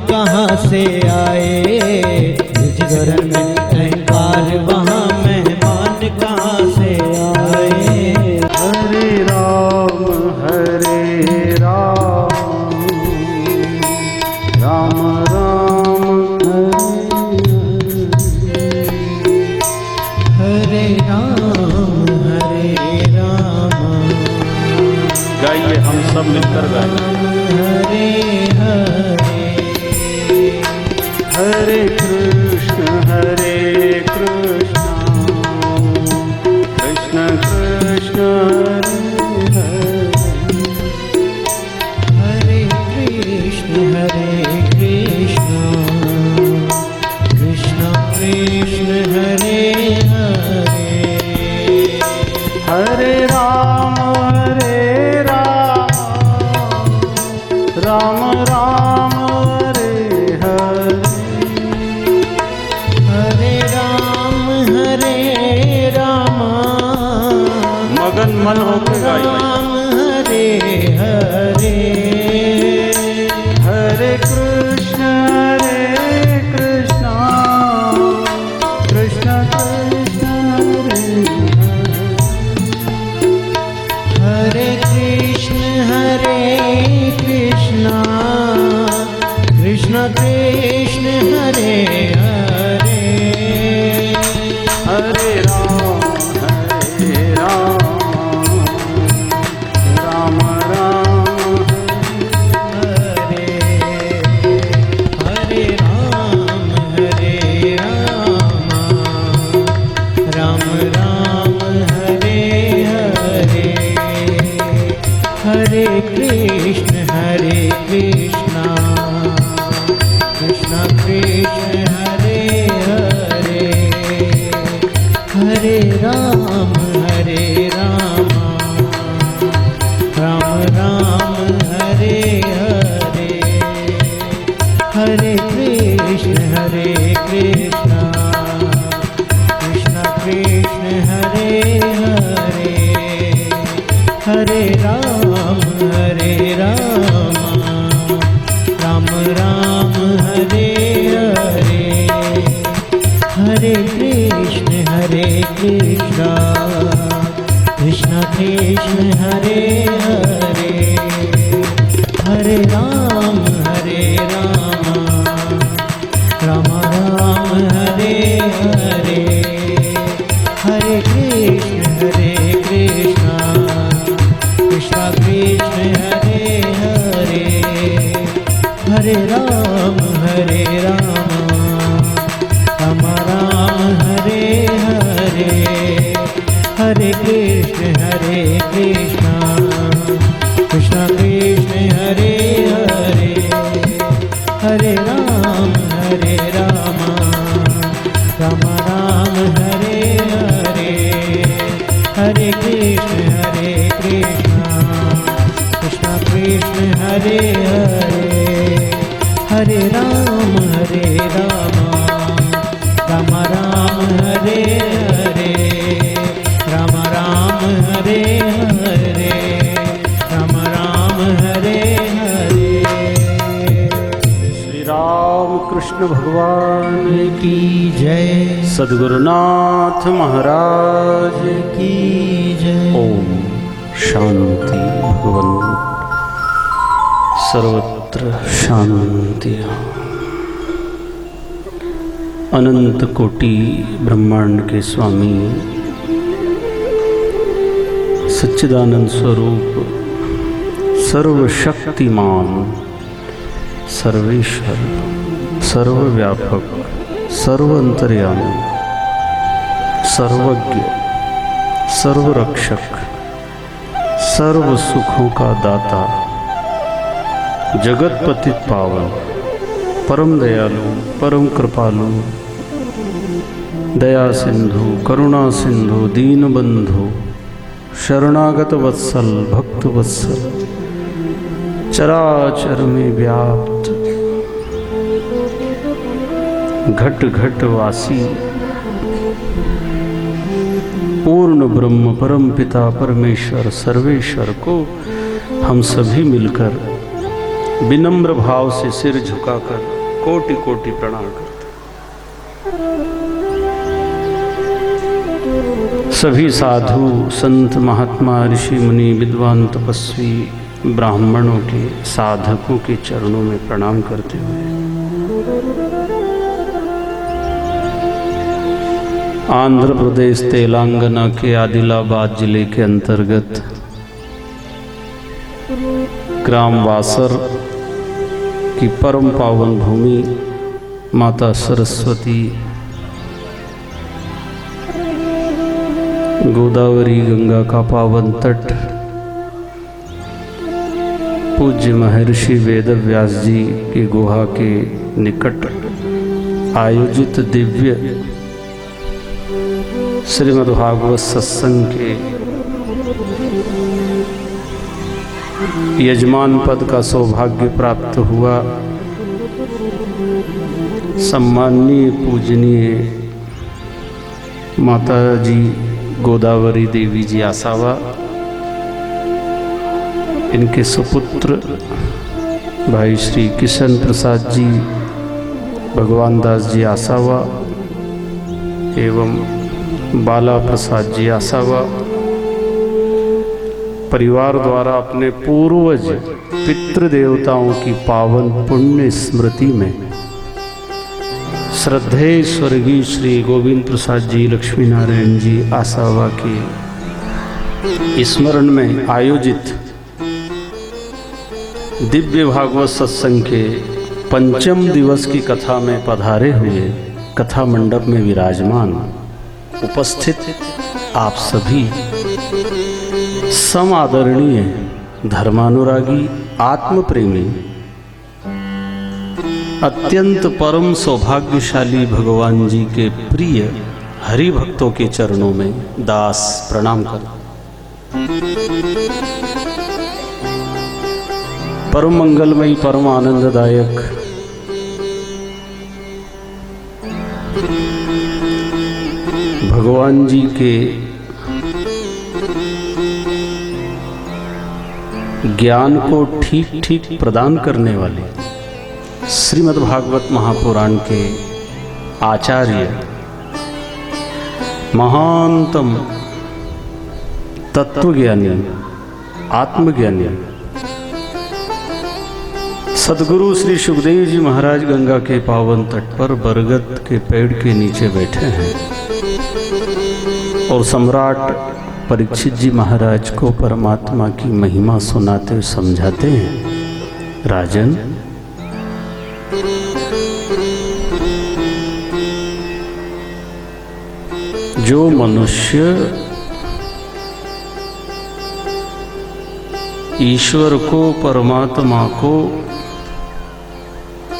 कहाँ से आए, निजगरण में अहंकार वहाँ मेहमान कहाँ से आए। हरे राम राम राम हरे राम गाइए, हम सब मिलकर गाएं। हरे हरे हरे कृष्ण कृष्ण कृष्ण हरे कृष्ण कृष्ण कृष्ण हरे हरे। हरे राम राम राम हरे हरे। हरे राम मगन मन होके गाइए। राम हरे हरे। हरे कृष्ण कृष्ण कृष्ण हरे कृष्ण कृष्ण कृष्ण हरे हरे। हरे राम राम राम हरे हरे राम राम राम हरे हरे। हरे कृष्ण कृष्ण कृष्ण हरे हरे। हरे राम राम राम हरे हरे। हरे कृष्ण कृष्ण कृष्ण हरे हरे। हरे राम राम राम हरे हरे। हरे कृष्ण कृष्ण कृष्ण हरे हरे। हरे राम राम राम हरे हरे। हरे कृष्ण कृष्ण कृष्ण हरे हरे। हरे राम राम राम हरे हरे। हरे कृष्ण कृष्ण कृष्ण हरे हरे। हरे राम राम राम हरे हरे। हरे कृष्ण कृष्ण कृष्ण हरे हरे। हरे राम राम हरे हरे। राम हरे हरे। राम हरे हरे। श्री राम कृष्ण भगवान की जय। सद्गुरुनाथ महाराज की जय। ओम शांति। भगवान सर्वत्र शांति। अनंत कोटि ब्रह्मांड के स्वामी सच्चिदानंद स्वरूप सर्वशक्तिमान सर्वेश्वर सर्वव्यापक सर्वअंतर्यामी सर्वज्ञ सर्वरक्षक सर्व सुखों का दाता जगतपति पावन परम दयालु परम कृपालु दया सिंधु करुणा सिंधु दीनबंधु शरणागत वत्सल भक्त वत्सल चराचर में व्याप्त घट घट वासी पूर्ण ब्रह्म परम पिता परमेश्वर सर्वेश्वर को हम सभी मिलकर विनम्र भाव से सिर झुकाकर कोटि कोटि प्रणाम करते। सभी साधु संत महात्मा ऋषि मुनि विद्वान तपस्वी ब्राह्मणों के साधकों के चरणों में प्रणाम करते हुए आंध्र प्रदेश तेलंगाना के आदिलाबाद जिले के अंतर्गत ग्राम वासर की परम पावन भूमि माता सरस्वती गोदावरी गंगा का पावन तट पूज्य महर्षि वेदव्यास जी की गुहा के निकट आयोजित दिव्य श्रीमद्भागवत सत्संग के यजमान पद का सौभाग्य प्राप्त हुआ। सम्माननीय पूजनीय माता जी गोदावरी देवी जी आसावा, इनके सुपुत्र भाई श्री किशन प्रसाद जी भगवान दास जी आसावा एवं बाला प्रसाद जी आसावा परिवार द्वारा अपने पूर्वज पितृदेवताओं की पावन पुण्य स्मृति में श्रद्धेय स्वर्गीय श्री गोविंद प्रसाद जी लक्ष्मी नारायण जी आसावा के स्मरण में आयोजित दिव्य भागवत सत्संग के पंचम दिवस की कथा में पधारे हुए कथा मंडप में विराजमान उपस्थित आप सभी समादरणीय धर्मानुरागी आत्म प्रेमी अत्यंत परम सौभाग्यशाली भगवान जी के प्रिय हरि भक्तों के चरणों में दास प्रणाम कर परम मंगलमयी परम आनंददायक भगवान जी के ज्ञान को ठीक ठीक प्रदान करने वाले श्रीमद्भागवत महापुराण के आचार्य महानतम तत्वज्ञानी आत्मज्ञानी सद्गुरु श्री सुखदेव जी महाराज गंगा के पावन तट पर बरगद के पेड़ के नीचे बैठे हैं और सम्राट परीक्षित जी महाराज को परमात्मा की महिमा सुनाते हुए समझाते हैं। राजन, जो मनुष्य ईश्वर को परमात्मा को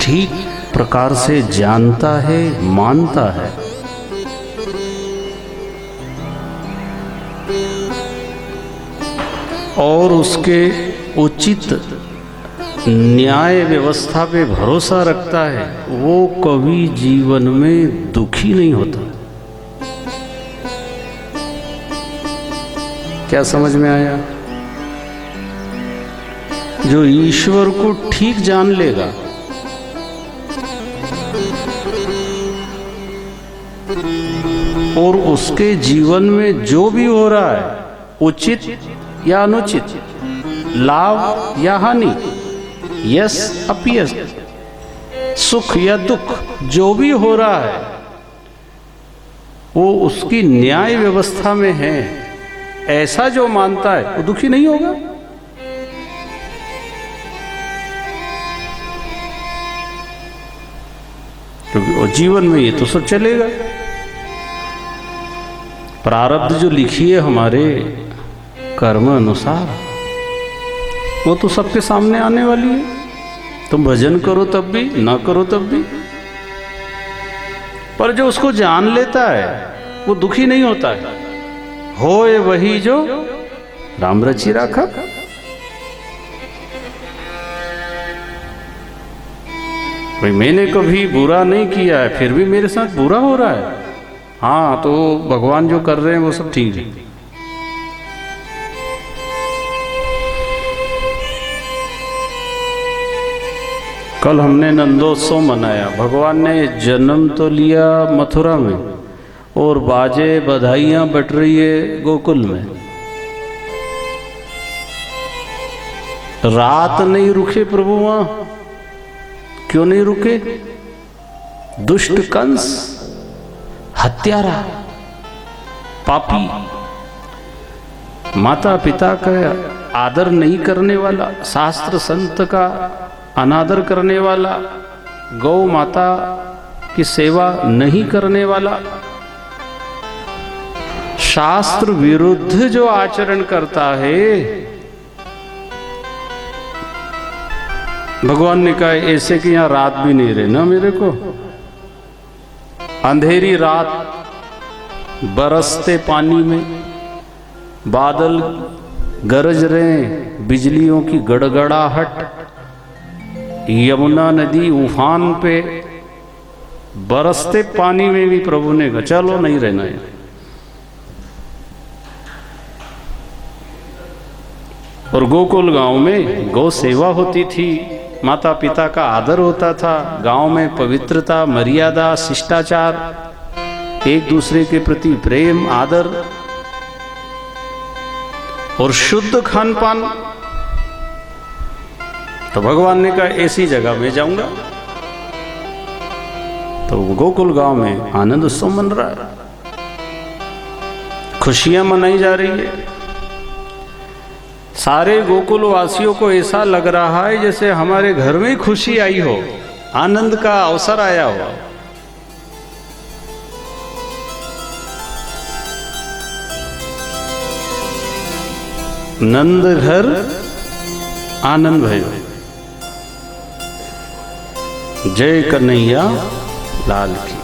ठीक प्रकार से जानता है मानता है और उसके उचित न्याय व्यवस्था पे भरोसा रखता है, वो कभी जीवन में दुखी नहीं होता। क्या समझ में आया? जो ईश्वर को ठीक जान लेगा और उसके जीवन में जो भी हो रहा है उचित या अनुचित, लाभ या हानि, यश अपयश, सुख या दुख, जो भी हो रहा है वो उसकी न्याय व्यवस्था में है, ऐसा जो मानता है वो दुखी नहीं होगा। क्योंकि वो जीवन में ये तो सब चलेगा। प्रारब्ध जो लिखी है हमारे कर्म अनुसार वो तो सबके सामने आने वाली है। तुम भजन करो तब भी, ना करो तब भी। पर जो उसको जान लेता है वो दुखी नहीं होता है। होए वही जो राम रचि राखा। भाई मैंने कभी बुरा नहीं किया है फिर भी मेरे साथ बुरा हो रहा है, हाँ तो भगवान जो कर रहे हैं वो सब ठीक है। कल हमने नंदोत्सव मनाया। भगवान ने जन्म तो लिया मथुरा में और बाजे बधाइयाँ बट रही है गोकुल में। रात नहीं रुके प्रभु वहां। क्यों नहीं रुके? दुष्ट कंस, हत्यारा, पापी, माता पिता का आदर नहीं करने वाला, शास्त्र संत का अनादर करने वाला, गौ माता की सेवा नहीं करने वाला, शास्त्र विरुद्ध जो आचरण करता है, भगवान ने कहा ऐसे कि यहां रात भी नहीं रहना मेरे को। अंधेरी रात, बरसते पानी में बादल गरज रहे, बिजलियों की गड़गड़ाहट, यमुना नदी उफान पे, बरसते पानी में भी प्रभु ने कहा चलो नहीं रहना है। और गोकुल गांव में गौ सेवा होती थी, माता पिता का आदर होता था, गांव में पवित्रता, मर्यादा, शिष्टाचार, एक दूसरे के प्रति प्रेम, आदर और शुद्ध खान पान। तो भगवान ने कहा ऐसी जगह में जाऊंगा। तो गोकुल गांव में आनंद उत्सव मन रहा है, खुशियां मनाई जा रही है। सारे गोकुल वासियों को ऐसा लग रहा है जैसे हमारे घर में खुशी आई हो, आनंद का अवसर आया हो। नंद घर आनंद भयो, जय कन्हैया लाल की।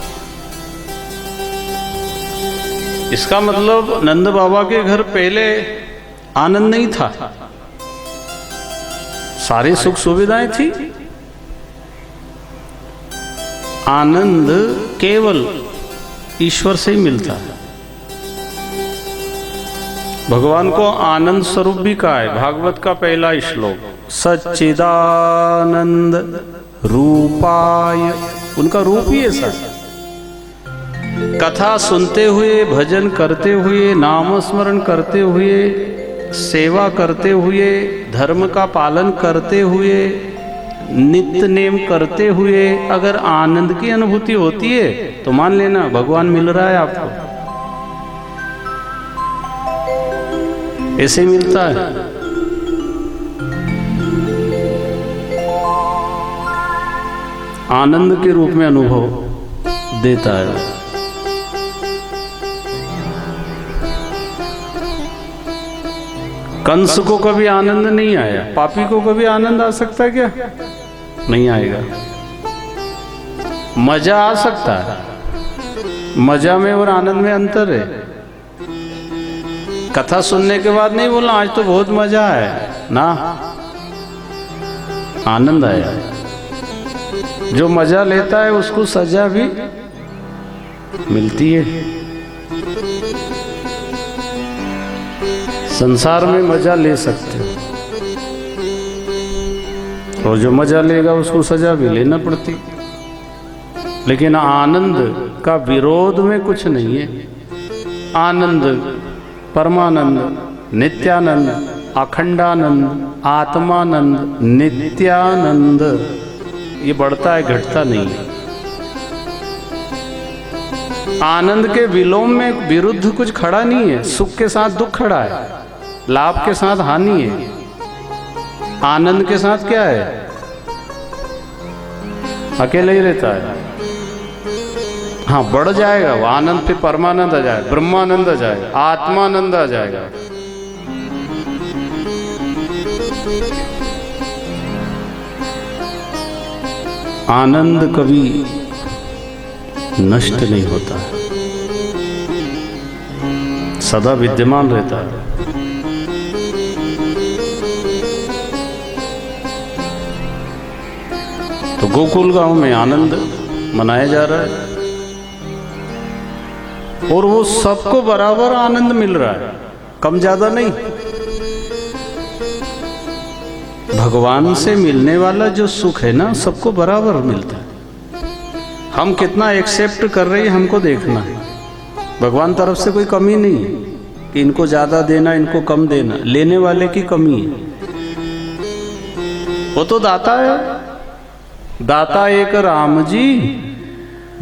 इसका मतलब नंद बाबा के घर पहले आनंद नहीं था, सारी सुख सुविधाएं थी। आनंद केवल ईश्वर से ही मिलता है। भगवान को आनंद स्वरूप भी कहा है। भागवत का पहला श्लोक, सच्चिदानंद रूपाय, उनका रूप ही ऐसा। कथा सुनते हुए, भजन करते हुए, नाम स्मरण करते हुए, सेवा करते हुए, धर्म का पालन करते हुए, नित्य नेम करते हुए अगर आनंद की अनुभूति होती है तो मान लेना भगवान मिल रहा है आपको। ऐसे मिलता है। आनंद के रूप में अनुभव देता है। कंस को कभी आनंद नहीं आया, पापी को कभी आनंद आ सकता है क्या? नहीं आएगा। मजा आ सकता है, मजा में और आनंद में अंतर है। कथा सुनने के बाद नहीं बोलना आज तो बहुत मजा आया ना, आनंद आया। जो मजा लेता है उसको सजा भी मिलती है। संसार में मजा ले सकते हो, और जो मजा लेगा उसको सजा भी लेना पड़ती। लेकिन आनंद का विरोध में कुछ नहीं है। आनंद, परमानंद, नित्यानंद, अखंडानंद, आत्मानंद, नित्यानंद, ये बढ़ता है, घटता नहीं है। आनंद के विलोम में विरुद्ध कुछ खड़ा नहीं है। सुख के साथ दुख खड़ा है, लाभ के साथ हानि है। आनंद के साथ क्या है? अकेले ही रहता है। हाँ, बढ़ जाएगा वो आनंद, फिर परमानंद आ जाएगा, ब्रह्मानंद आ जाएगा, आत्मानंद आ जाएगा। आनंद कभी नष्ट नहीं होता, सदा विद्यमान रहता है। तो गोकुल गांव में आनंद मनाया जा रहा है और वो सबको बराबर आनंद मिल रहा है, कम ज्यादा नहीं। भगवान से मिलने वाला जो सुख है ना, सबको बराबर मिलता है। हम कितना एक्सेप्ट कर रहे हैं हमको देखना है। भगवान तरफ से कोई कमी नहीं है कि इनको ज्यादा देना इनको कम देना, लेने वाले की कमी है। वो तो दाता है, दाता एक राम जी,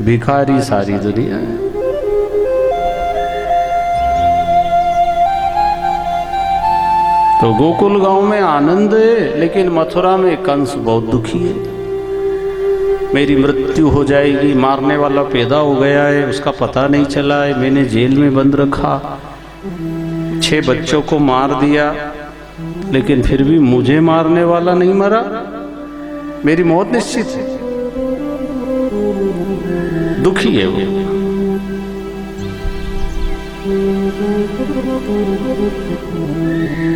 भिखारी सारी दुनिया है। तो गोकुल गांव में आनंद है, लेकिन मथुरा में कंस बहुत दुखी है। मेरी मृत्यु हो जाएगी, मारने वाला पैदा हो गया है, उसका पता नहीं चला है, मैंने जेल में बंद रखा, 6 बच्चों को मार दिया, लेकिन फिर भी मुझे मारने वाला नहीं मरा, मेरी मौत निश्चित है। दुखी है वो।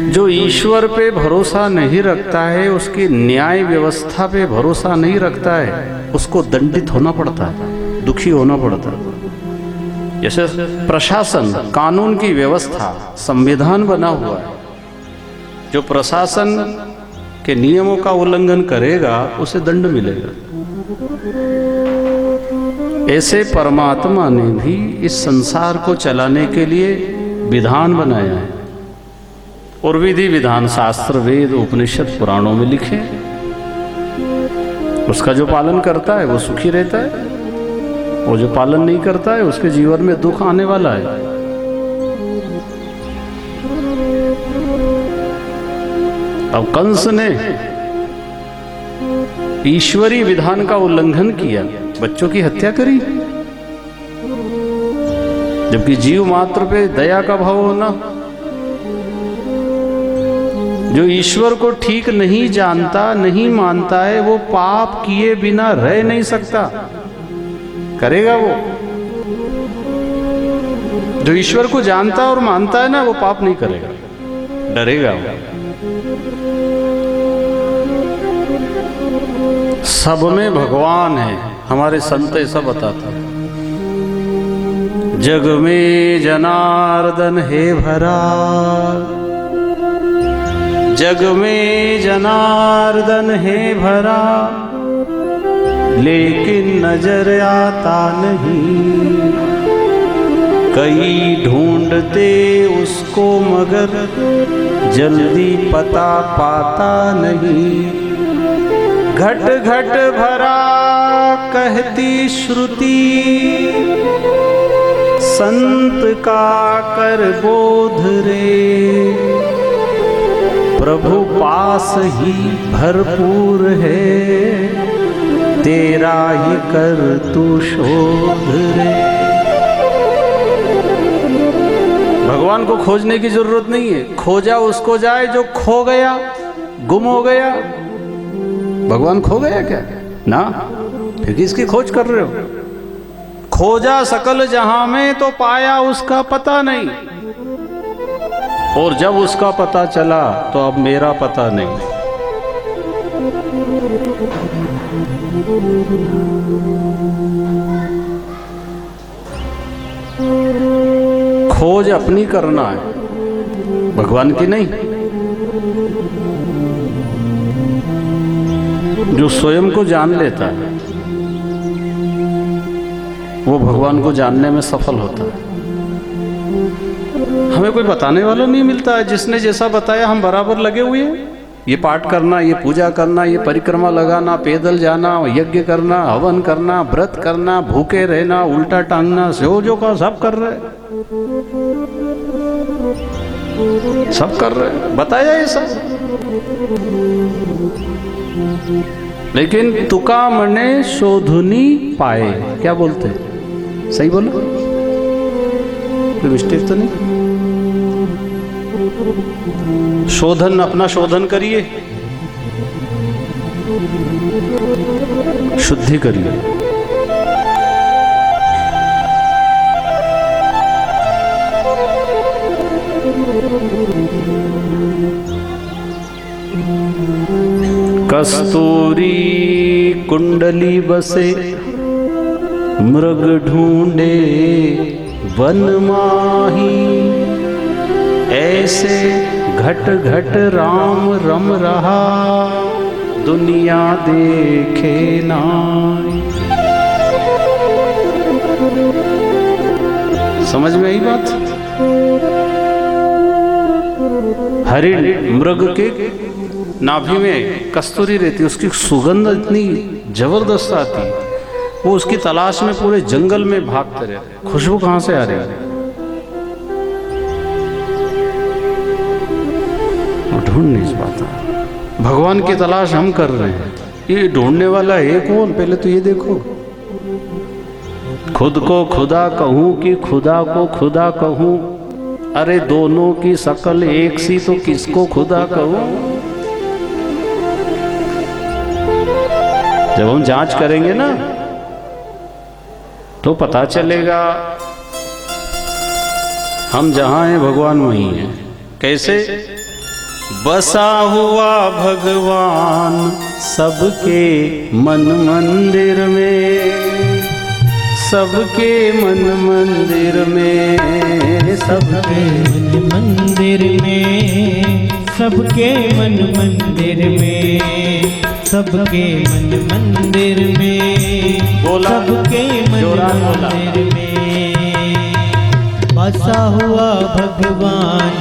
जो ईश्वर पे भरोसा नहीं रखता है, उसकी न्याय व्यवस्था पे भरोसा नहीं रखता है, उसको दंडित होना पड़ता है, दुखी होना पड़ता है। जैसे प्रशासन, कानून की व्यवस्था, संविधान बना हुआ है, जो प्रशासन के नियमों का उल्लंघन करेगा उसे दंड मिलेगा। ऐसे परमात्मा ने भी इस संसार को चलाने के लिए विधान बनाया है, और विधि विधान शास्त्र, वेद, उपनिषद, पुराणों में लिखे। उसका जो पालन करता है वो सुखी रहता है, और जो पालन नहीं करता है उसके जीवन में दुख आने वाला है। अब कंस ने ईश्वरीय विधान का उल्लंघन किया, बच्चों की हत्या करी, जबकि जीव मात्र पे दया का भाव होना। जो ईश्वर को ठीक नहीं जानता, नहीं मानता है, वो पाप किए बिना रह नहीं सकता, करेगा वो। जो ईश्वर को जानता और मानता है ना, वो पाप नहीं करेगा, डरेगा वो। सब में भगवान है, हमारे संत ऐसा बताता है। जग में जनार्दन है भरा, जग में जनार्दन है भरा, लेकिन नजर आता नहीं। कई ढूंढते उसको मगर जल्दी पता पाता नहीं। घट घट भरा कहती श्रुति, संत का कर बोध रे। प्रभु पास ही भरपूर है, तेरा ही कर तू शोध रे। भगवान को खोजने की जरूरत नहीं है, खोजा उसको जाए जो खो गया, गुम हो गया। भगवान खो गया क्या? ना, फिर किसकी खोज कर रहे हो? खोजा सकल जहां में तो पाया उसका पता नहीं, और जब उसका पता चला तो अब मेरा पता नहीं। खोज अपनी करना है, भगवान की नहीं। जो स्वयं को जान लेता है वो भगवान को जानने में सफल होता है। हमें कोई बताने वाला नहीं मिलता है, जिसने जैसा बताया हम बराबर लगे हुए हैं। ये पाठ करना, ये पूजा करना, ये परिक्रमा लगाना, पैदल जाना, यज्ञ करना, हवन करना, व्रत करना, भूखे रहना, उल्टा टांगना, जो का सब कर रहे, सब कर रहे, बताया ये सब। लेकिन तुका मने शोधुनी पाए, क्या बोलते? सही बोलो, कोई मिस्टेक तो नहीं? शोधन, अपना शोधन करिए, शुद्धि करिए। कस्तूरी कुंडली बसे, मृग ढूंढे वन माही। ऐसे घट घट राम रम रहा, दुनिया देखे नाई। समझ में आई बात? हरिण मृग के नाभि में कस्तूरी रहती, उसकी सुगंध इतनी जबरदस्त आती, वो उसकी तलाश में पूरे जंगल में भागते रहते। खुशबू कहां से आ रही है? ढूंढ नहीं पाता। भगवान की तलाश हम कर रहे हैं, ये ढूंढने वाला है कौन? पहले तो ये देखो। खुद को खुदा कहूं कि खुदा को खुदा कहूं, अरे दोनों की शकल एक सी तो किसको खुदा कहूं? जब हम जांच करेंगे ना तो पता चलेगा हम जहां हैं भगवान वहीं हैं। कैसे? बसा हुआ भगवान सबके मन मंदिर में, सबके मन मंदिर में, सबके मन मंदिर में, सबके मन मंदिर में, सबके मन मंदिर में, बोला, सबके मन जोरान बोला। मंदिर में बसा हुआ भगवान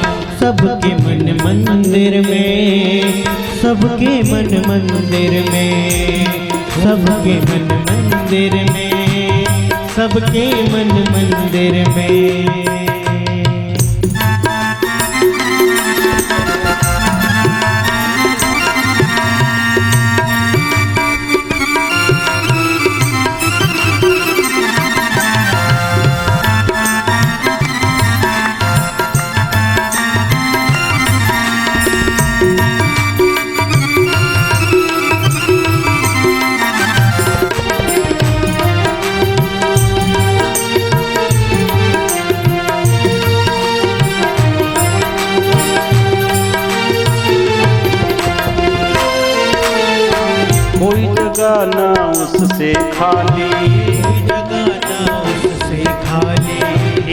सबके मन मंदिर में, सबके मन मंदिर में, सबके मन मंदिर में, सबके मन मंदिर में। कोई जगह ना उससे खाली, कोई जगह ना उससे खाली,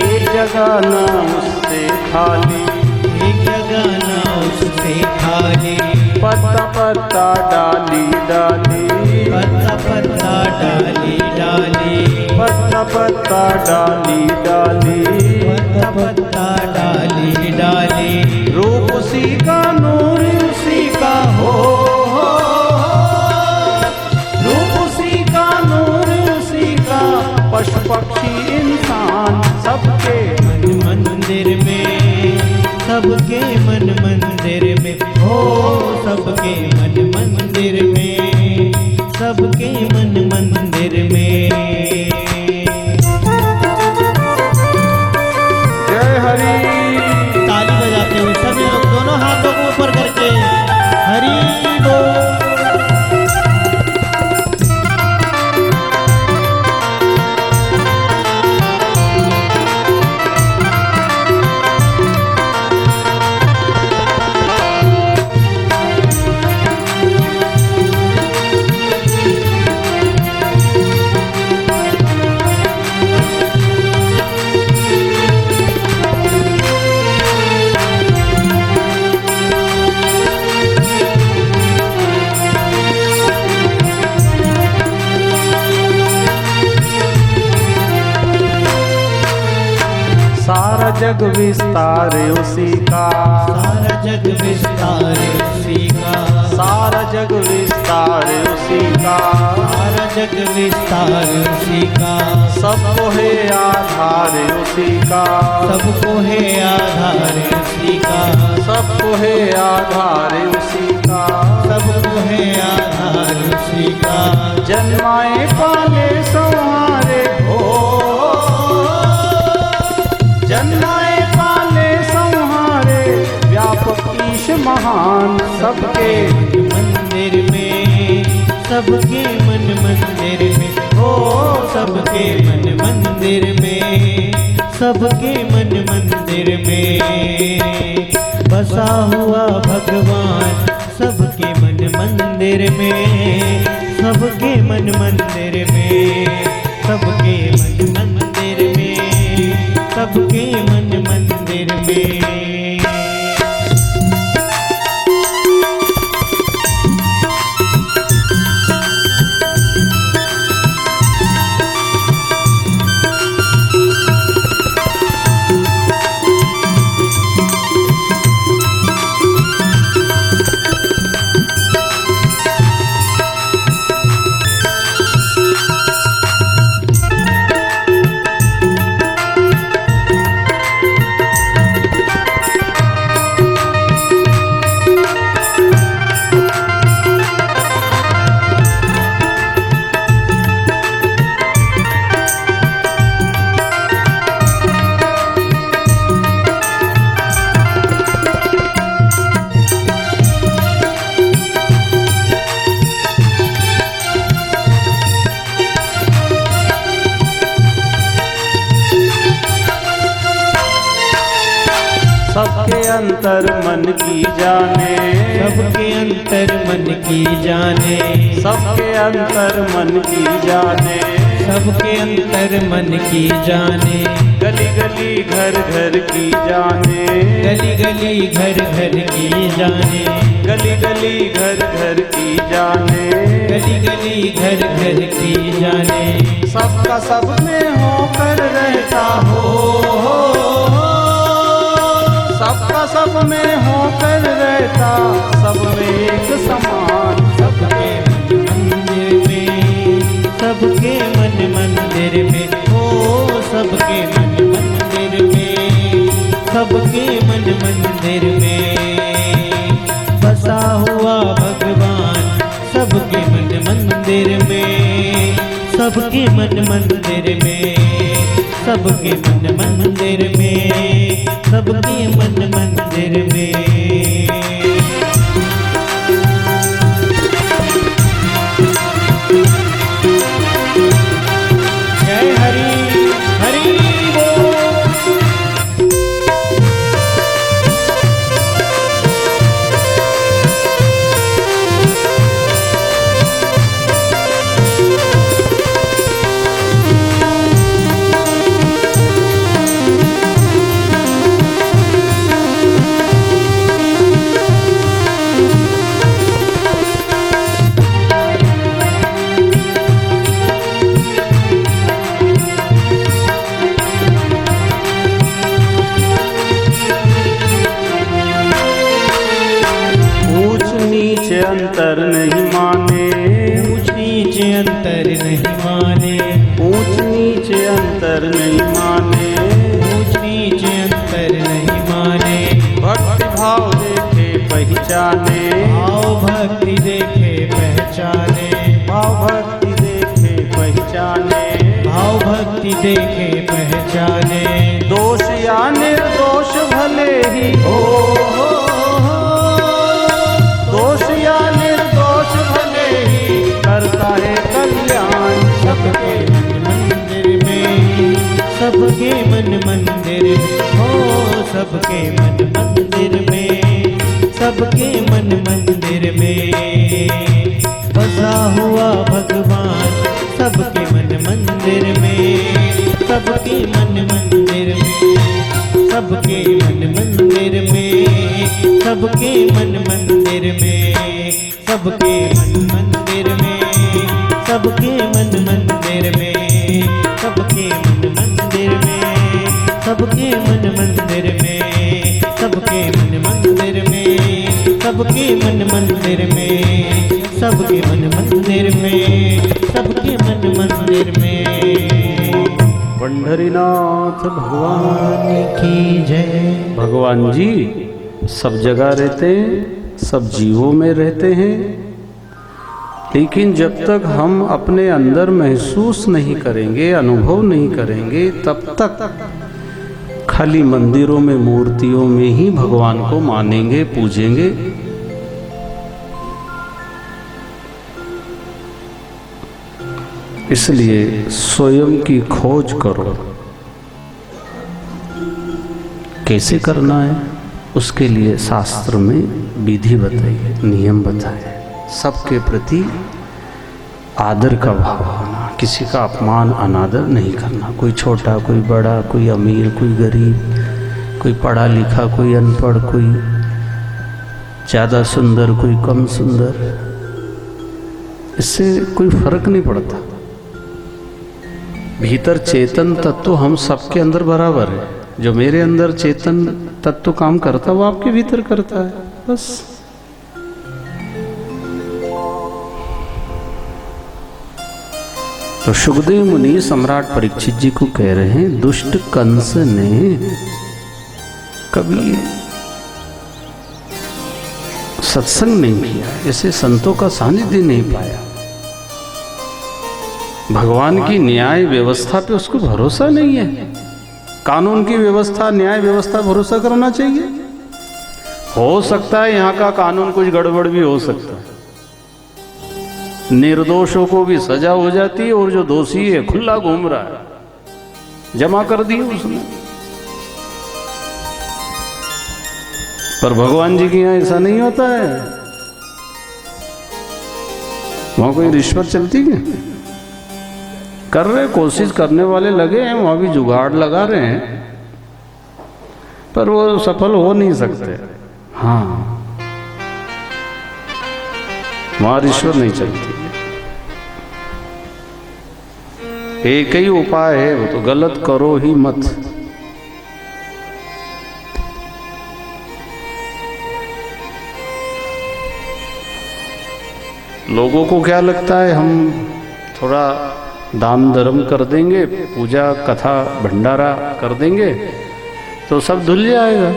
एक जगह ना उससे खाली, एक जगह ना उससे खाली, पत्ता पत्ता डाली डाली, पत्ता पत्ता डाली डाली, पत्ता पत्ता डाली डाली, पत्ता पत्ता डाली डाली, रूप उसी का नूर उसी का हो, रूप उसी का नूर उसी का, पशु पक्षी इंसान सबके मन मंदिर में, सबके मन मंदिर में, हो सबके मन मंदिर में, सबके मन मंदिर में। जय हरि। ताली बजाते हुए सभी लोग दोनों हाथों को ऊपर करके हरि बोल। सारा जग विस्तार उसी का, सारा जग विस्तार उसी का, सारा जग विस्तार उसी का, सारा जग विस्तार उसी का, सबको है आधार उसी का, सबको है आधार उसी का, सबको है आधार उसी का, सबको है आधार उसी का। जन्माए पाले संहारे हो, जन्माए पाले संहारे, व्यापक ईश महान सबके मंदिर में, सबके मन मंदिर में, हो सबके मन मंदिर में, सबके मन मंदिर में बसा हुआ भगवान सबके मन मंदिर में, सबके मन मंदिर में, सबके मन मंदिर में, सबके मन मंदिर में। सबके अंतर मन की जाने, सबके अंतर मन की जाने, सबके अंतर मन की जाने, सबके अंतर मन की जाने, गली गली घर घर की जाने, गली गली घर घर की जाने, गली गली घर घर की जाने, गली गली घर घर की जाने, सबका सब में होकर रहता हो, सबका सब में होकर रहता, सब में एक समान, सबके मन मंदिर में, सबके मन मंदिर में, हो सबके मन मंदिर में, सबके मन मंदिर में बसा हुआ भगवान, सबके मन मंदिर में, सबके मन मंदिर में, सबके मन मंदिर में, सबके मन मंदिर में। जय हरि हरि बोल। अंतर नहीं माने, ऊंच नीचे अंतर नहीं माने, ऊंच नीचे अंतर नहीं माने, ऊंच नीचे अंतर नहीं माने, भक्ति भाव देखे पहचाने, भाव भक्ति देखे पहचाने, भाव भक्ति देखे पहचाने, भाव भक्ति देखे पहचाने, दोष या निर्दोष भले ही हो, दोष या निर्दोष भले ही करता है कल्याण, सबके मन मंदिर में, सबके मन मंदिर में, हो सबके मन मंदिर में, सबके मन मंदिर में बसा हुआ भगवान, सबके मन मंदिर में, सबके मन मंदिर में, सबके मन मंदिर में, सबके मन मंदिर में, सबके मन मंदिर में, सबके मन मंदिर में, सबके मन मंदिर में, सबके मन मंदिर में, सबके मन मंदिर में, सबके मन मंदिर में, सबके मन मंदिर में, सबके मन मंदिर में। पंढरीनाथ भगवान की जय। भगवान जी सब जगह रहते हैं, सब जीवों में रहते हैं, लेकिन जब तक हम अपने अंदर महसूस नहीं करेंगे, अनुभव नहीं करेंगे, तब तक खाली मंदिरों में मूर्तियों में ही भगवान को मानेंगे, पूजेंगे। इसलिए स्वयं की खोज करो। कैसे करना है उसके लिए शास्त्र में विधि बताइए, नियम बताए। सबके प्रति आदर का भाव होना, किसी का अपमान अनादर नहीं करना, कोई छोटा कोई बड़ा, कोई अमीर कोई गरीब, कोई पढ़ा लिखा कोई अनपढ़, कोई ज़्यादा सुंदर कोई कम सुंदर, इससे कोई फर्क नहीं पड़ता। भीतर चेतन तत्व हम सबके अंदर बराबर है। जो मेरे अंदर चेतन तत्व काम करता है वो आपके भीतर करता है, बस। तो सुखदेव मुनि सम्राट परीक्षित जी को कह रहे हैं, दुष्ट कंस ने कभी सत्संग नहीं किया, ऐसे संतों का सानिध्य नहीं पाया, भगवान की न्याय व्यवस्था पे उसको भरोसा नहीं है। कानून की व्यवस्था, न्याय व्यवस्था भरोसा करना चाहिए। हो सकता है यहाँ का कानून कुछ गड़बड़ भी हो सकता है, निर्दोषों को भी सजा हो जाती है, और जो दोषी है खुला घूम रहा है, जमा कर दिए उसने। पर भगवान जी के यहाँ ऐसा नहीं होता है। वहां कोई रिश्वत चलती क्या? कर रहे, कोशिश करने वाले लगे हैं, वहां भी जुगाड़ लगा रहे हैं, पर वो सफल हो नहीं सकते। हाँ, वहां रिश्वत नहीं चलती। एक ही उपाय है, वो तो गलत करो ही मत। लोगों को क्या लगता है, हम थोड़ा दान धर्म कर देंगे, पूजा कथा भंडारा कर देंगे तो सब धुल जाएगा।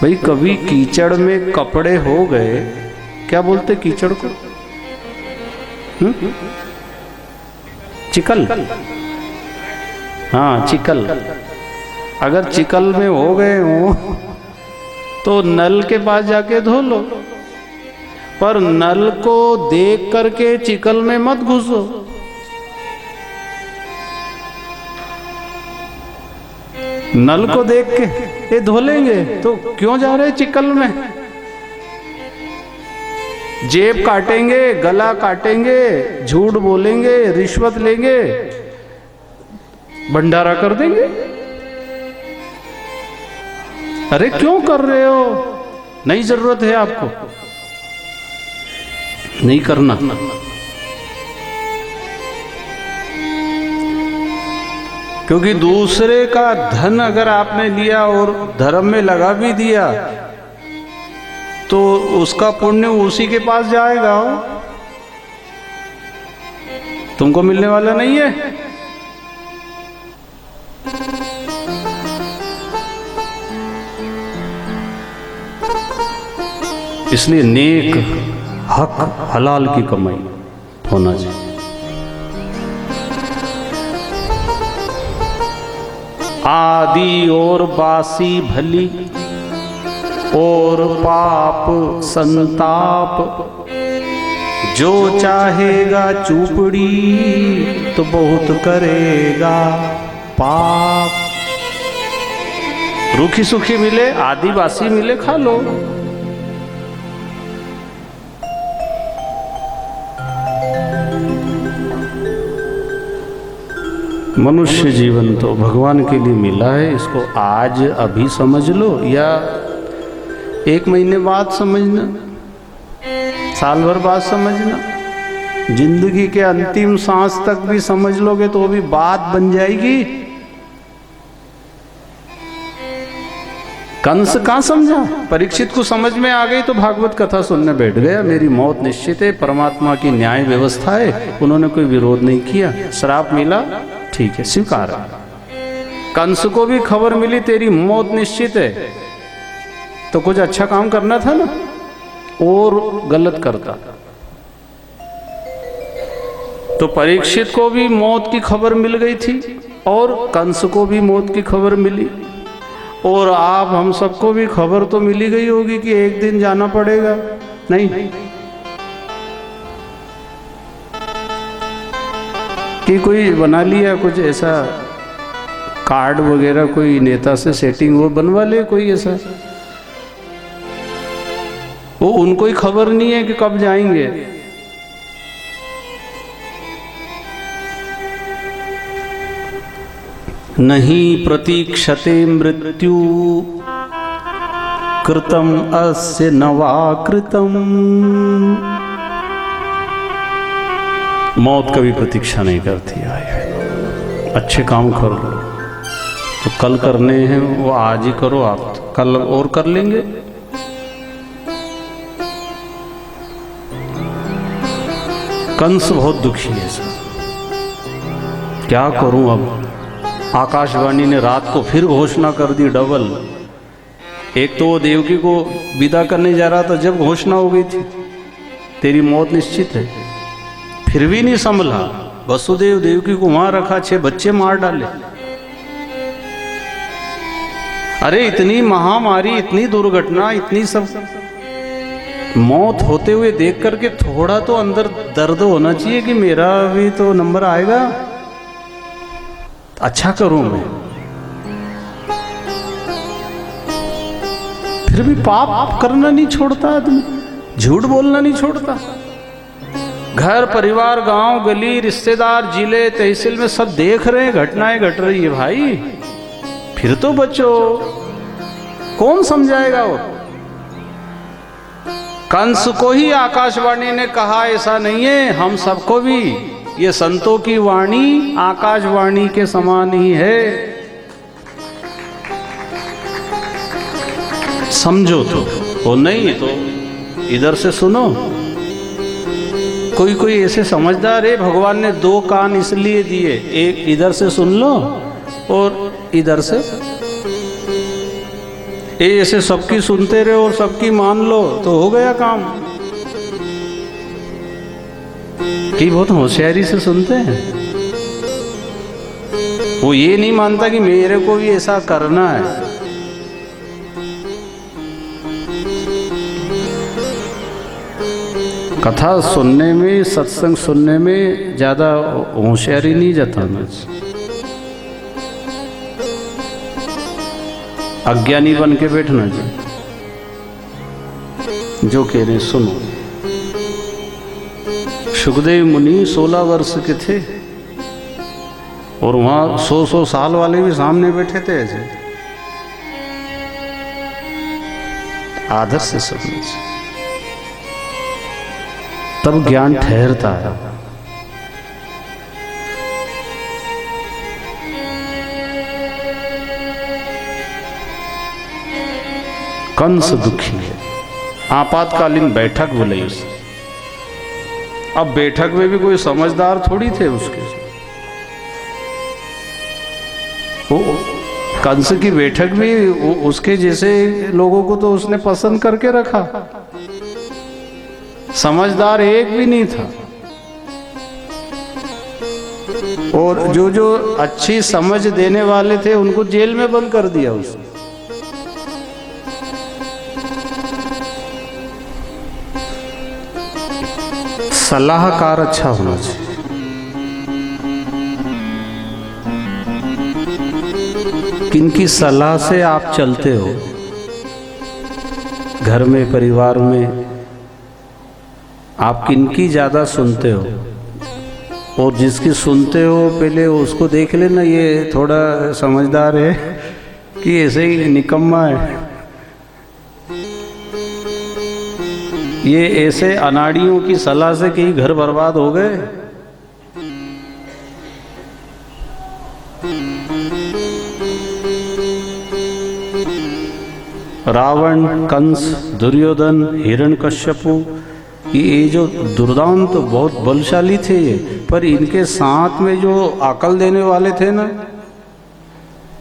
भाई कभी कीचड़ में कपड़े हो गए, क्या बोलते कीचड़ को? चिकल। हाँ, चिकल। अगर चिकल में हो गए हो तो नल के पास जाके धो लो, पर नल को देख करके चिकल में मत घुसो। नल को देख के ये धो लेंगे तो क्यों जा रहे चिकल में? जेब काटेंगे, गला काटेंगे, झूठ बोलेंगे, रिश्वत लेंगे, भंडारा कर देंगे। अरे क्यों कर रहे हो? नहीं जरूरत है आपको, नहीं करना। क्योंकि दूसरे का धन अगर आपने लिया और धर्म में लगा भी दिया तो उसका पुण्य उसी के पास जाएगा, तुमको मिलने वाला नहीं है। इसलिए नेक हक हलाल की कमाई होना चाहिए। आदि और बासी भली और पाप संताप, जो चाहेगा चूपड़ी तो बहुत करेगा पाप। रूखी सूखी मिले, आदिवासी मिले, खा लो। मनुष्य जीवन तो भगवान के लिए मिला है, इसको आज अभी समझ लो या 1 महीने बाद समझना, साल भर बाद समझना, जिंदगी के अंतिम सांस तक भी समझ लोगे तो वो भी बात बन जाएगी। कंस कहाँ समझा? परीक्षित को समझ में आ गई तो भागवत कथा सुनने बैठ गया। मेरी मौत निश्चित है, परमात्मा की न्याय व्यवस्था है, उन्होंने कोई विरोध नहीं किया। श्राप मिला, ठीक है, स्वीकार है। कंस को भी खबर मिली तेरी मौत निश्चित है, तो कुछ अच्छा काम करना था ना, और गलत करता। तो परीक्षित को भी मौत की खबर मिल गई थी और कंस को भी मौत की खबर मिली, और आप हम सबको भी खबर तो मिली गई होगी कि एक दिन जाना पड़ेगा। नहीं कि कोई बना लिया कुछ ऐसा कार्ड वगैरह, कोई नेता से सेटिंग वो बनवा ले कोई ऐसा, वो उनको ही खबर नहीं है कि कब जाएंगे। नहीं प्रतीक्षते मृत्यु कृतम अस्य नवा कृतम। मौत कभी प्रतीक्षा नहीं करती है। अच्छे काम कर लो तो कल करने हैं वो आज ही करो, आप तो कल और कर लेंगे। कंस बहुत दुखी है सर, क्या करूं अब। आकाशवाणी ने रात को फिर घोषणा कर दी डबल। एक तो वो देवकी को विदा करने जा रहा था जब घोषणा हो गई थी तेरी मौत निश्चित है, फिर भी नहीं संभला। वसुदेव देवकी को वहां रखा, 6 बच्चे मार डाले। अरे इतनी महामारी, इतनी दुर्घटना, इतनी सब मौत होते हुए देख करके थोड़ा तो अंदर दर्द होना चाहिए कि मेरा भी तो नंबर आएगा, अच्छा करूं मैं। फिर भी पाप करना नहीं छोड़ता आदमी, झूठ बोलना नहीं छोड़ता। घर परिवार गांव गली रिश्तेदार जिले तहसील में सब देख रहे हैं, घटनाएं घट रही है भाई, फिर तो बचो। कौन समझाएगा वो? कंस को ही आकाशवाणी ने कहा ऐसा नहीं है, हम सबको भी। ये संतों की वाणी आकाशवाणी के समान ही है, समझो तो। वो नहीं तो इधर से सुनो। कोई कोई ऐसे समझदार है, भगवान ने दो कान इसलिए दिए, एक इधर से सुन लो और इधर से। ऐसे सबकी सुनते रहो और सबकी मान लो तो हो गया काम। कि बहुत होशियारी से सुनते हैं, वो ये नहीं मानता कि मेरे को भी ऐसा करना है। कथा सुनने में, सत्संग सुनने में ज्यादा होशियारी नहीं जताना, अज्ञानी बन के बैठना चाहिए। जो कह रहे सुनो। सुखदेव मुनि 16 वर्ष के थे और वहां 100 साल वाले भी सामने बैठे थे ऐसे। आदर से सुनना चाहिए, तब ज्ञान ठहरता है। कंस दुखी है, आपातकालीन बैठक बुलाई उसने। अब बैठक में भी कोई समझदार थोड़ी थे उसके। वो कंस की बैठक भी उसके जैसे लोगों को तो उसने पसंद करके रखा, समझदार एक भी नहीं था। और जो जो अच्छी समझ देने वाले थे उनको जेल में बंद कर दिया उसने। सलाहकार अच्छा होना चाहिए। किनकी सलाह से आप चलते हो, घर में परिवार में आप किनकी ज्यादा सुनते हो? और जिसकी सुनते हो पहले उसको देख लेना, ये थोड़ा समझदार है कि ऐसे ही निकम्मा है। ये ऐसे अनाड़ियों की सलाह से कहीं घर बर्बाद हो गए। रावण, कंस, दुर्योधन, हिरण्यकश्यपु, ये जो दुर्दांत तो बहुत बलशाली थे ये, पर इनके साथ में जो अकल देने वाले थे ना,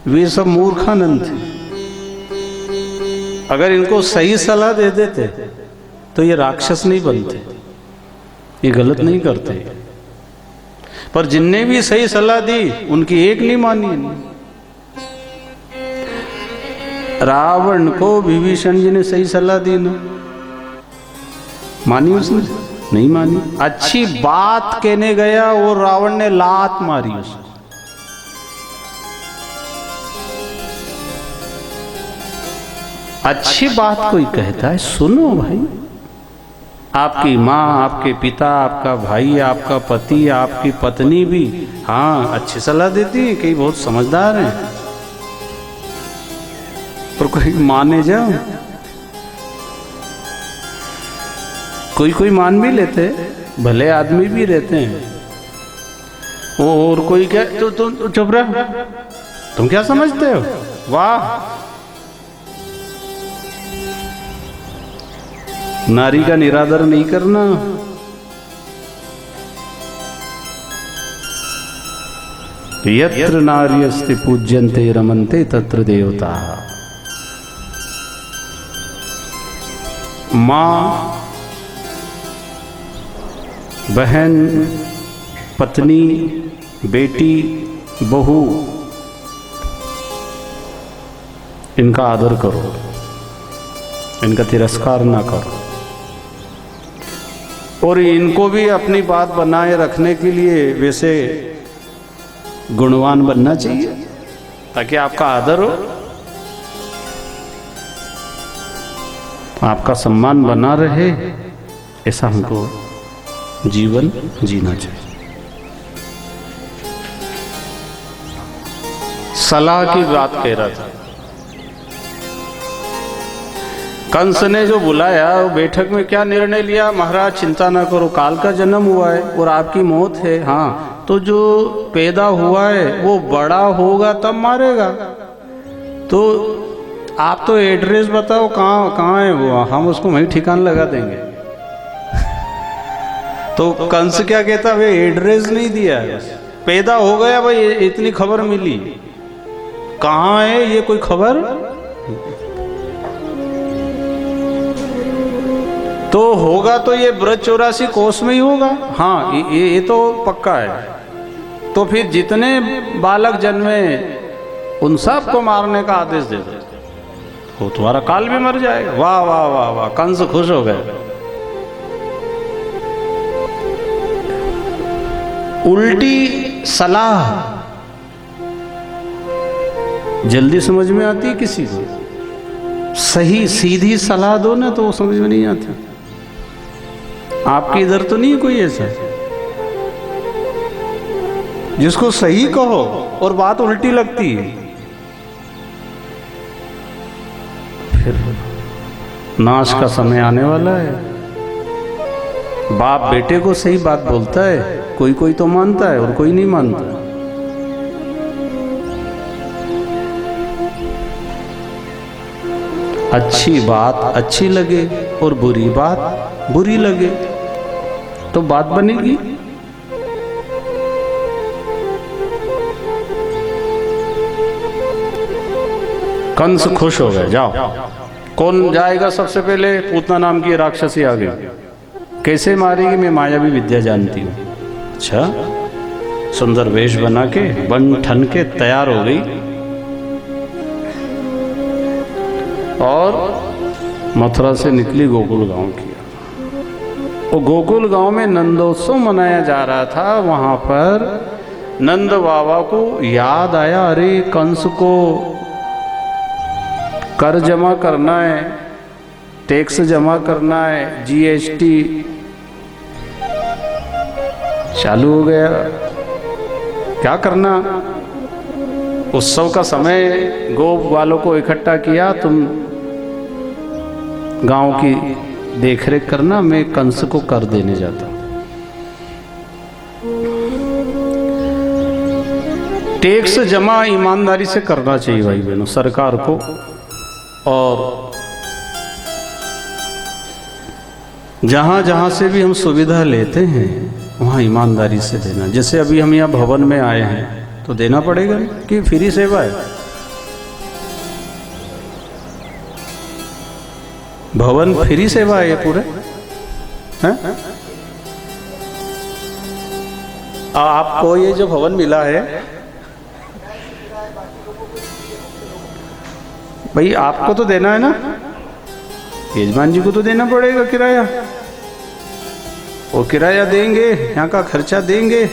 वे सब मूर्खानंद थे। अगर इनको सही सलाह दे देते तो ये राक्षस नहीं बनते, ये गलत नहीं करते। पर जिनने भी सही सलाह दी उनकी एक नहीं मानी। रावण को विभीषण जी ने सही सलाह दी ना, मानी उसने? नहीं मानी। अच्छी बात कहने गया और रावण ने लात मारी उसको। अच्छी बात कोई कहता है सुनो भाई। आपकी माँ, आपके पिता, आपका भाई, आपका पति, आपकी पत्नी भी हाँ अच्छी सलाह देती है, कई बहुत समझदार हैं, पर कोई माने जाओ। कोई कोई मान भी लेते, भले आदमी भी रहते हैं। और कोई क्या तुम चुप रहो, तुम क्या समझते हो? वाह, नारी का निरादर नहीं करना। यत्र नार्यस्ते पूज्यन्ते रमन्ते तत्र देवता। माँ, बहन, पत्नी, बेटी, बहू, इनका आदर करो, इनका तिरस्कार ना करो। और इनको भी अपनी बात बनाए रखने के लिए वैसे गुणवान बनना चाहिए ताकि आपका आदर हो। आपका सम्मान बना रहे, ऐसा हमको जीवन जीना चाहिए। सलाह की बात कह रहा था। कंस ने जो बुलाया वो बैठक में क्या निर्णय लिया, महाराज चिंता ना करो, काल का जन्म हुआ है और आपकी मौत है। हाँ, तो जो पैदा हुआ है वो बड़ा होगा तब मारेगा, तो आप तो एड्रेस बताओ कहाँ है वो, हम उसको वहीं ठिकाना लगा देंगे। तो कंस क्या कहता, वे एड्रेस नहीं दिया, पैदा हो गया भाई, इतनी खबर मिली, कहाँ है ये कोई खबर। तो होगा तो ये ब्रज 84 कोस में ही होगा। हाँ, ये तो पक्का है। तो फिर जितने बालक जन्मे उन सब को मारने का आदेश दे दो, वो तुम्हारा काल भी मर जाएगा। वाह वाह वाह वाह, कंस खुश हो गए। उल्टी सलाह जल्दी समझ में आती है किसी को, सही सीधी सलाह दो ना तो वो समझ में नहीं आती। आपके इधर तो नहीं है कोई ऐसा जिसको सही कहो और बात उल्टी लगती है? फिर नाश का समय आने वाला है। बाप बेटे को सही बात बोलता है, कोई कोई तो मानता है और कोई नहीं मानता। अच्छी बात अच्छी लगे और बुरी बात बुरी लगे तो बात बनेगी। कंस खुश हो गए। जाओ, कौन जाएगा सबसे पहले? पूतना नाम की राक्षसी आ गई। कैसे मारेगी? मैं मायावी विद्या जानती हूँ। अच्छा, सुंदर वेश बना के बन ठन के तैयार हो गई और मथुरा से निकली गोकुल गांव की। वो गोकुल गांव में नंदोत्सव मनाया जा रहा था। वहां पर नंद बाबा को याद आया, अरे कंस को कर जमा करना है, टैक्स जमा करना है, जीएसटी चालू हो गया। क्या करना? उत्सव का समय, गोप वालों को इकट्ठा किया, तुम गांव की देखरेख करना, मैं कंस को कर देने जाता हूं। टैक्स जमा ईमानदारी से करना चाहिए भाई बहनों सरकार को, और जहां जहां से भी हम सुविधा लेते हैं वहां ईमानदारी से देना। जैसे अभी हम यहाँ भवन में आए हैं तो देना पड़ेगा कि फ्री सेवा है। भवन फ्री सेवा है ये पूरे हैं? आपको ये जो भवन मिला है भाई, आपको तो देना है ना, यजमान जी को तो देना पड़ेगा किराया। वो किराया देंगे, यहाँ का खर्चा देंगे,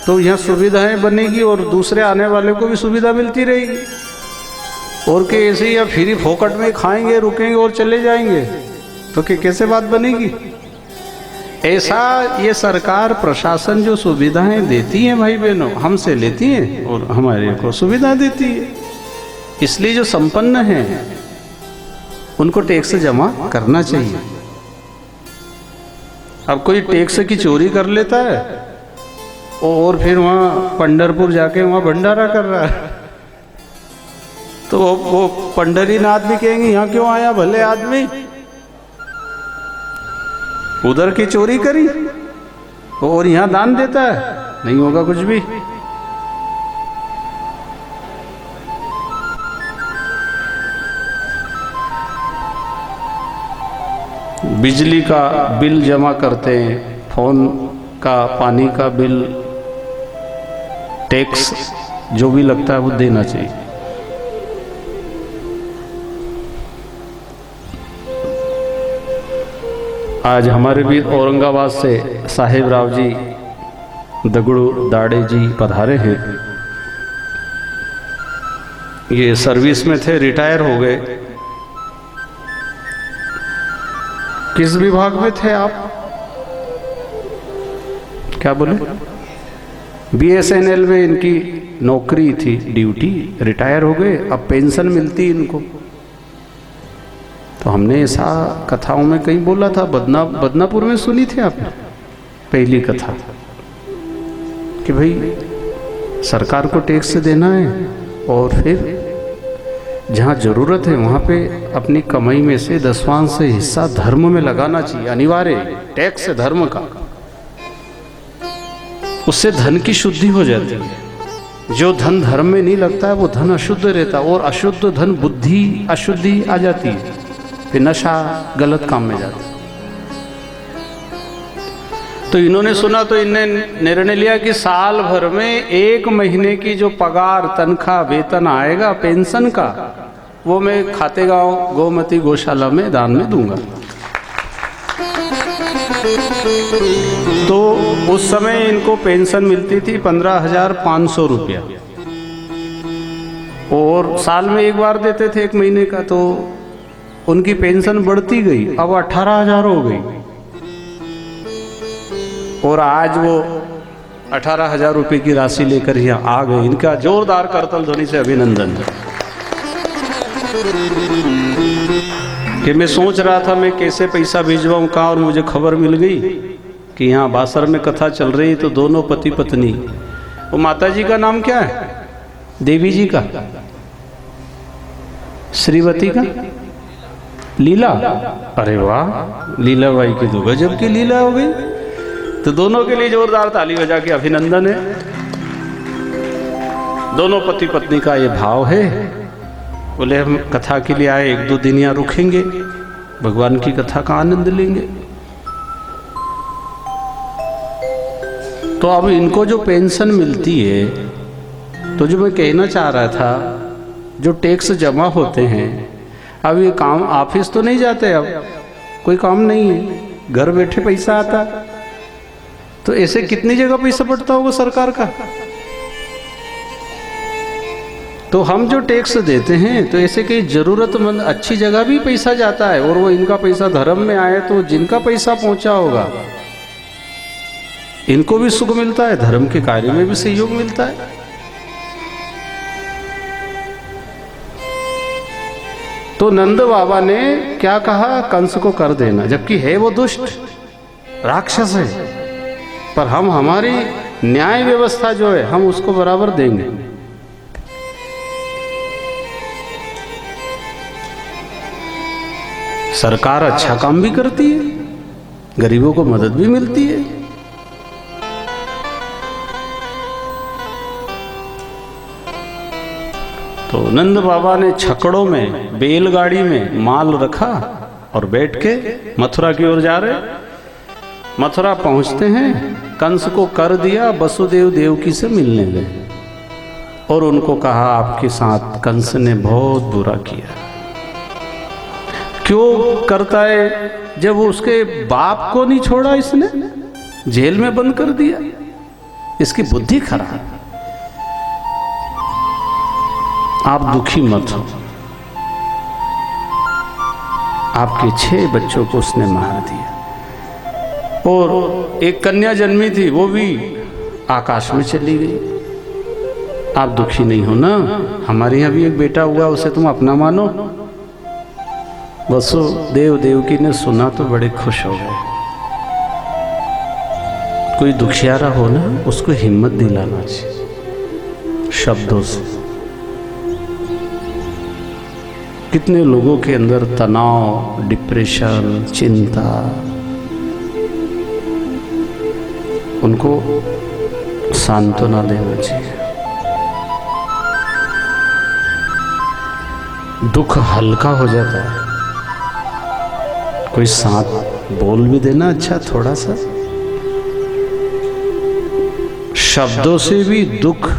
तो यहाँ सुविधाएं बनेगी और दूसरे आने वाले को भी सुविधा मिलती रहेगी। और कि ऐसे ही या फ्री फोकट में खाएंगे, रुकेंगे और चले जाएंगे, तो कि कैसे बात बनेगी? ऐसा ये सरकार प्रशासन जो सुविधाएं देती है भाई बहनों, हमसे लेती है और हमारे को सुविधा देती है। इसलिए जो संपन्न हैं उनको टैक्स जमा करना चाहिए। अब कोई टैक्स की चोरी कर लेता है और फिर वहाँ पंढरपुर जाके वहाँ भंडारा कर रहा है, तो वो पंढरीनाथ भी कहेंगे यहाँ क्यों आया भले आदमी, उधर की चोरी करी और यहाँ दान देता है, नहीं होगा कुछ भी। बिजली का बिल जमा करते हैं, फोन का, पानी का बिल, टैक्स जो भी लगता है वो देना चाहिए। आज हमारे भी औरंगाबाद से साहेब राव जी दगड़ू दाड़े जी पधारे हैं। ये सर्विस में थे, रिटायर हो गए। किस विभाग में थे आप? क्या बोले? BSNL में इनकी नौकरी थी, ड्यूटी, रिटायर हो गए, अब पेंशन मिलती इनको। तो हमने ऐसा कथाओं में कहीं बोला था, बदनापुर में सुनी थी आपने पहली कथा, कि भाई सरकार को टैक्स देना है और फिर जहाँ ज़रूरत है वहाँ पे अपनी कमाई में से 10वां से हिस्सा धर्म में लगाना चाहिए, अनिवार्य टैक्स है धर्म का। उससे धन की शुद्धि हो जाती है। जो धन धर्म में नहीं लगता है वो धन अशुद्ध रहता है, और अशुद्ध धन बुद्धि अशुद्धि आ जाती है, फिर नशा गलत काम में जाता है। तो इन्होंने सुना तो इन्होंने निर्णय लिया कि साल भर में 1 महीने की जो पगार, तनख्वाह, वेतन आएगा पेंशन का, वो मैं खातेगांव गोमती गौशाला में दान में दूंगा। तो उस समय इनको पेंशन मिलती थी 15,500 रुपया, और साल में एक बार देते थे 1 महीने का। तो उनकी पेंशन बढ़ती गई, अब 18,000 हो गई, और आज वो 18,000 रुपये की राशि लेकर यहाँ आ गए। इनका जोरदार करतल ध्वनि से अभिनंदन। कि मैं सोच रहा था मैं कैसे पैसा भिजवाऊँ कहाँ, और मुझे खबर मिल गई कि यहाँ बासर में कथा चल रही। तो दोनों पति पत्नी, वो माता जी का नाम क्या है? देवी जी का, श्रीवती का, लीला। अरे वाह, लीला बाई की तो गजब की लीला हो गई। तो दोनों के लिए जोरदार ताली बजा के अभिनंदन है। दोनों पति पत्नी का ये भाव है। बोले हम कथा के लिए आए, 1-2 दिन यहाँ रुकेंगे, भगवान की कथा का आनंद लेंगे। तो अब इनको जो पेंशन मिलती है, तो जो मैं कहना चाह रहा था, जो टैक्स जमा होते हैं, अब ये काम ऑफिस तो नहीं जाते, अब कोई काम नहीं है, घर बैठे पैसा आता। तो ऐसे कितनी जगह पैसा बढ़ता होगा सरकार का। तो हम जो टैक्स देते हैं, तो ऐसे कई जरूरतमंद अच्छी जगह भी पैसा जाता है, और वो इनका पैसा धर्म में आए तो जिनका पैसा पहुंचा होगा इनको भी सुख मिलता है, धर्म के कार्य में भी सहयोग मिलता है। तो नंद बाबा ने क्या कहा? कंस को कर देना, जबकि है वो दुष्ट राक्षस है, पर हम हमारी न्याय व्यवस्था जो है हम उसको बराबर देंगे। सरकार अच्छा काम भी करती है, गरीबों को मदद भी मिलती है। तो नंद बाबा ने छकड़ों में, बैलगाड़ी में माल रखा और बैठ के मथुरा की ओर जा रहे। मथुरा पहुंचते हैं, कंस को कर दिया, वसुदेव देवकी से मिलने गए और उनको कहा आपके साथ कंस ने बहुत बुरा किया। क्यों करता है? जब उसके बाप को नहीं छोड़ा, इसने जेल में बंद कर दिया, इसकी बुद्धि खराब। आप दुखी मत हो, आपके 6 बच्चों को उसने मार दिया, और एक कन्या जन्मी थी वो भी आकाश में चली गई। आप दुखी नहीं हो ना, हमारे यहाँ भी एक बेटा हुआ, उसे तुम अपना मानो। वसुदेव देवकी ने सुना तो बड़े खुश हो गए। कोई दुखियारा हो ना, उसको हिम्मत दिलाना चाहिए शब्दों से। कितने लोगों के अंदर तनाव, डिप्रेशन, चिंता, उनको सांत्वना देना चाहिए। दुख हल्का हो जाता है। कोई साथ बोल भी देना अच्छा, थोड़ा सा शब्दों से भी दुख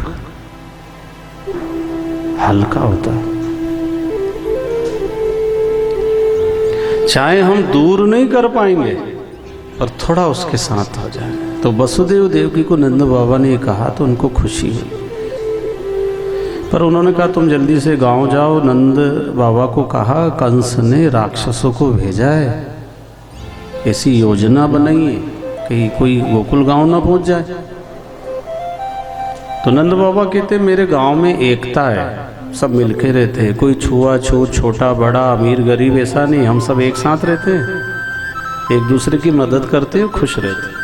हल्का होता है। चाहे हम दूर नहीं कर पाएंगे, पर थोड़ा उसके साथ हो जाए। तो वसुदेव देवकी को नंद बाबा ने कहा तो उनको खुशी हुई, पर उन्होंने कहा तुम जल्दी से गांव जाओ। नंद बाबा को कहा कंस ने राक्षसों को भेजा है ऐसी योजना बनाइए कि कोई गोकुल गांव ना पहुंच जाए। तो नंद बाबा कहते मेरे गांव में एकता है, सब मिलके रहते हैं, कोई छुआछूत छोटा बड़ा अमीर गरीब ऐसा नहीं, हम सब एक साथ रहते हैं, एक दूसरे की मदद करते हैं, खुश रहते हैं।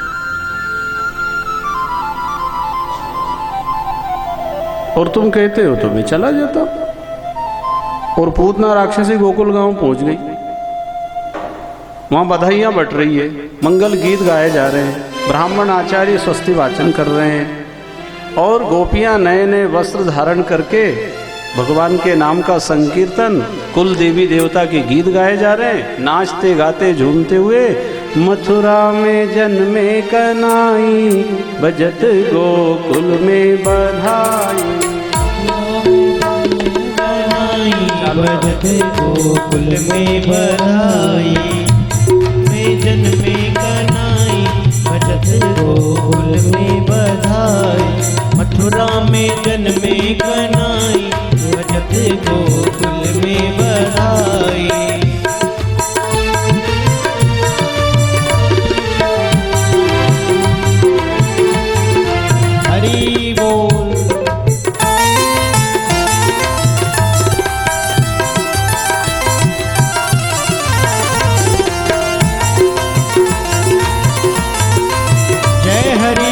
और तुम कहते हो तो मैं चला जाता। और पूतना राक्षसी गोकुल गांव पहुंच गई, वहां बधाइयां बट रही है, मंगल गीत गाए जा रहे हैं, ब्राह्मण आचार्य स्वस्ति वाचन कर रहे हैं, और गोपियां नए नए वस्त्र धारण करके भगवान के नाम का संकीर्तन, कुल देवी देवता के गीत गाए जा रहे हैं, नाचते गाते झूमते हुए मथुरा में जन्मे कनाई, बजत गोकुल में बधाई। बजत गोकुल में बधाई, में जन्मे कनाई, बजत गोकुल में बधाई, मथुरा में जन्मे कनाई, बजत गोकुल में बधाई। हरि बोल। जय हरि।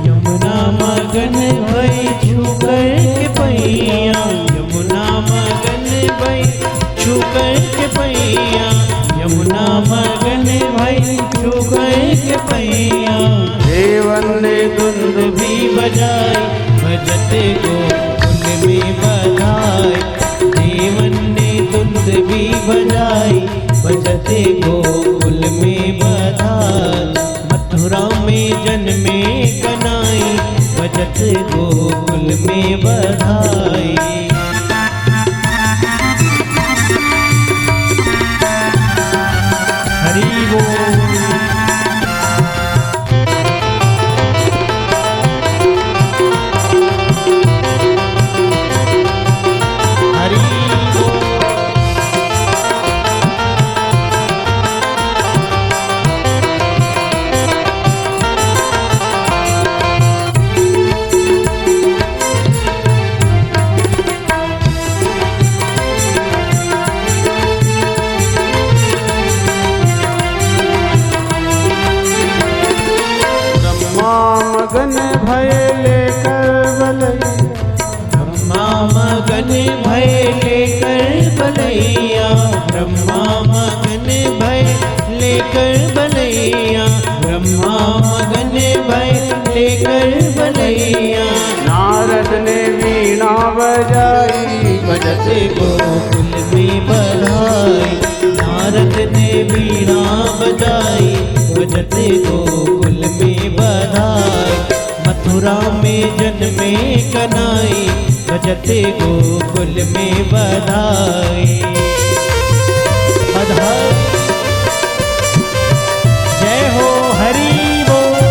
यमुना मगन भई छूकर के पैया, यमुना मगन भई छूकर के पैया, यमुना मगन भई छूकर के पैया। देवन ने धुंध भी बजाई, बजते गोकुल में बधाई, देवन ने धुंध भी बजाई, बजते गोकुल में बधाई, मथुरा में जन्मे कनाई, बजत गोकुल में बधाई। हरि बोल। हरि बोल। मगन भय लेकर बलैया, ब्रह्मा मगन भय लेकर बलैया, ब्रह्मा मगन भय लेकर बलैया, ब्रह्मा मगन भय लेकर बलैया। नारद ने वीणा बजाई, बजत गोकुल में बधाई, नारद ने वीणा बजाई, बजत गोकुल में बधाई, मथुरा में जन्मे कनाई, बजत गोकुल में बधाई। बधाई। जय हो हरि बोल।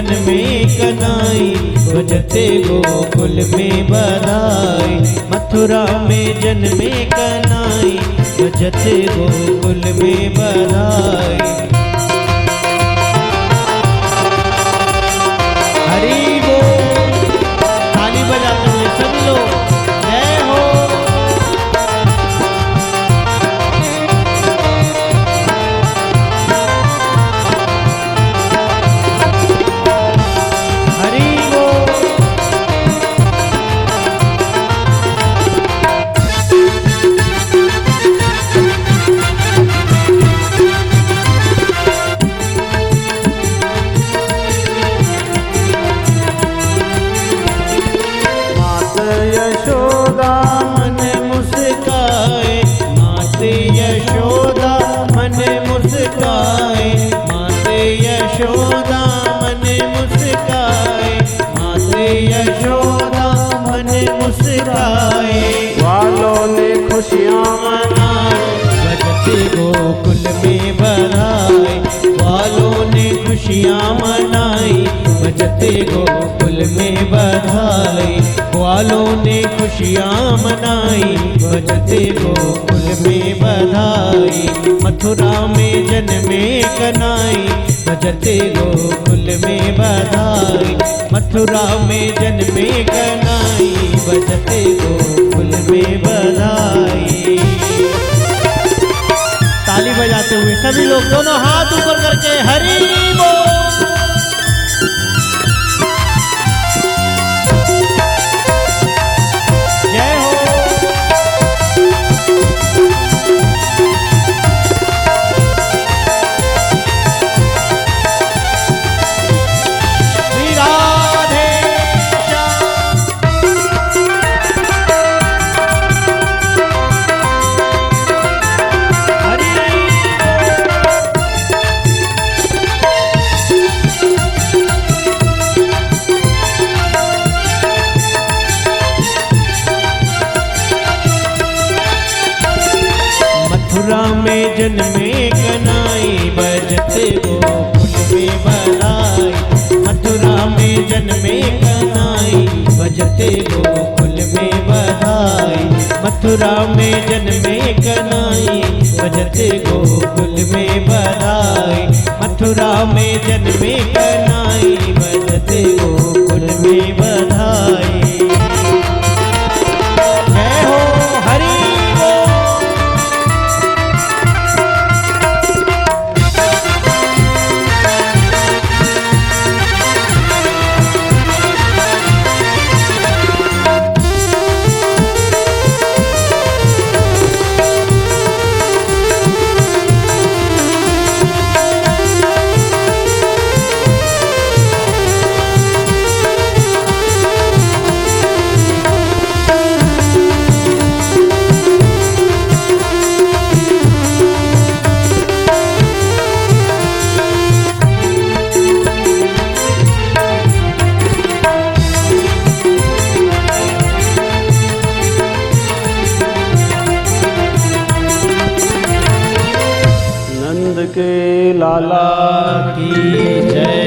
जन्मे कनाई, बजते गोकुल में बधाई। मथुरा में जन्मे कनाई, बजते गोकुल में बधाई। हरि बोल, ताली बजाते हुए सभी लोग जय हो। हरि बोल। यशोदा मन मुस्काए, माते यशोदा मन मुस्काए, माते यशोदा मन मुस्काए, माते यशोदा मन मुस्काए। वालों ने खुशियाँ मनाई, बजते गोकुल में बधाई। वालों ने खुशियाँ मनाई, बजते गोकुल में बधाई। वालों ने खुशियाँ मनाई, बजते गोकुल में बधाई। मथुरा में जन्मे कनाई, बजते गोकुल में बधाई। मथुरा में जन्मे कनाई, बजते गोकुल में बधाई। ताली बजाते हुए सभी लोग दोनों हाथ ऊपर करके हरि बोल। जय हो। श्री राधे श्याम। हरि मथुरा में जन्मे कनाई, बजते गोकुल में बधाई। मथुरा में जन्मे कनाई, बजते गोकुल में बधाई। मथुरा में जन्मे कनाई, बजते गोकुल में बधाई। मथुरा में जन्मे कनाई, बजते गोकुल में बधाई। जय हो। हरि बोल। नंद के लाला की जय।